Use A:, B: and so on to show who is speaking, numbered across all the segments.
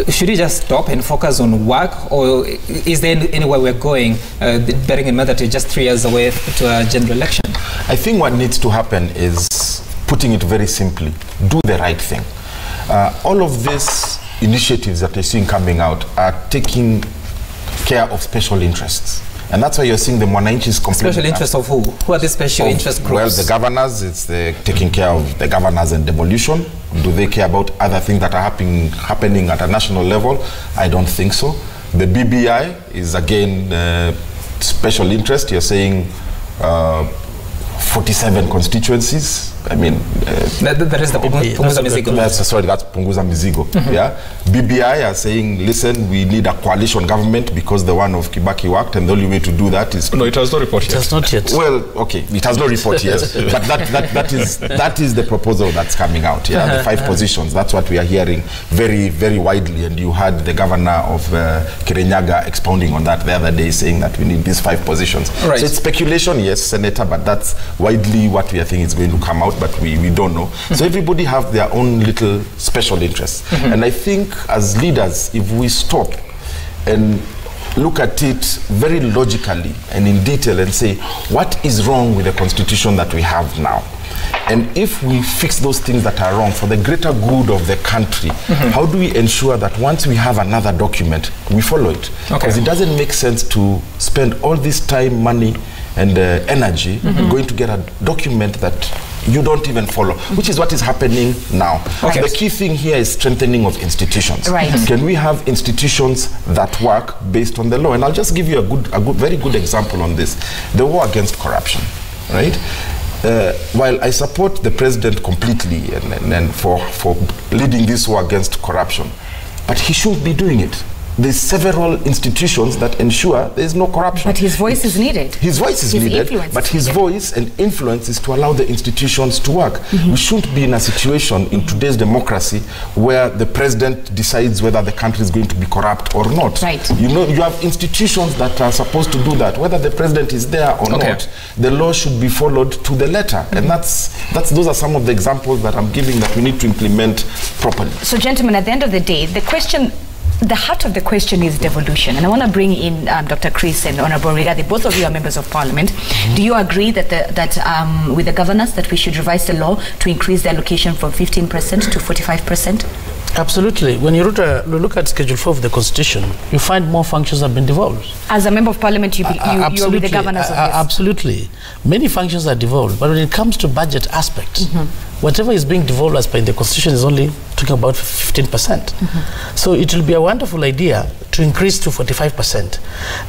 A: should we just stop and focus on work, or is there anywhere we're going, bearing in mind that we're just 3 years away to a general election?
B: I think what needs to happen is, putting it very simply, do the right thing. All of these initiatives that you're seeing coming out are taking care of special interests. And that's why you're seeing the Mwananchi's complaining.
A: Special interests of who? Who are the special interest groups?
B: Well, the governors, it's taking care of the governors and devolution. Do they care about other things that are happening at a national level? I don't think so. The BBI is, again, special interest. You're saying 47 constituencies. I mean,
A: that is the Punguza Mizigo.
B: Sorry, that's Punguza Mizigo. Yeah, BBI are saying, listen, we need a coalition government because the one of Kibaki worked, and the only way to do that is.
C: No, it has not reported yet.
D: It has not yet.
B: Well, okay, it has not reported yet, but that is the proposal that's coming out. Yeah, the 5 positions. That's what we are hearing very, very widely, and you heard the governor of Kirinyaga expounding on that the other day, saying that we need these 5 positions.
A: Right. So
B: it's speculation, yes, Senator, but that's widely what we are thinking is going to come out. But we don't know. So everybody have their own little special interests. And I think as leaders, if we stop and look at it very logically and in detail and say, what is wrong with the constitution that we have now? And if we fix those things that are wrong for the greater good of the country, how do we ensure that once we have another document, we follow it? Because it doesn't make sense to spend all this time, money, and energy going to get a document that you don't even follow, which is what is happening now. The key thing here is strengthening of institutions. Can we have institutions that work based on the law? And I'll just give you a very good example on this. The war against corruption, right? While I support the president completely and for leading this war against corruption, but he shouldn't be doing it. There's several institutions that ensure there is no corruption.
E: But his voice is needed.
B: His voice is needed, but his voice and influence is to allow the institutions to work. We shouldn't be in a situation in today's democracy where the president decides whether the country is going to be corrupt or not. You know, you have institutions that are supposed to do that. Whether the president is there or not, the law should be followed to the letter. And those are some of the examples that I'm giving that we need to implement properly.
E: So, gentlemen, at the end of the day, the heart of the question is devolution. And I want to bring in Dr. Chris and Honorable Rigadi. Both of you are members of parliament. Do you agree that with the governors that we should revise the law to increase the allocation from 15% to 45%?
D: Absolutely. When you look at Schedule 4 of the Constitution, you find more functions have been devolved.
E: As a member of parliament, you are with the governors of this? Absolutely.
D: Many functions are devolved, but when it comes to budget aspect, whatever is being devolved as per the Constitution is only talking about 15%. So it will be a wonderful idea to increase to 45%.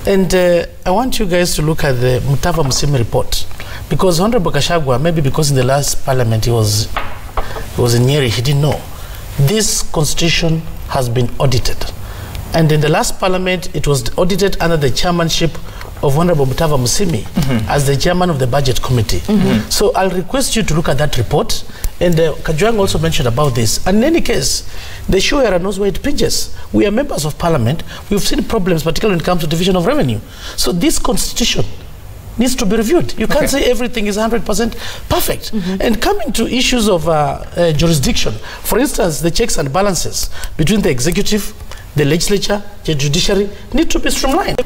D: And I want you guys to look at the Mutava Musimi report, because Honorable Gachagua, maybe because in the last parliament he was in Nyeri, he didn't know. This constitution has been audited, and in the last parliament it was audited under the chairmanship of Honorable Mutava Musimi as the chairman of the budget committee. So I'll request you to look at that report, and Kajwang also mentioned about this. And in any case, the shoe here knows where it pinches. We are members of parliament. We've seen problems, particularly when it comes to division of revenue. So this constitution needs to be reviewed. You can't say everything is 100% perfect. And coming to issues of jurisdiction, for instance, the checks and balances between the executive, the legislature, the judiciary need to be streamlined.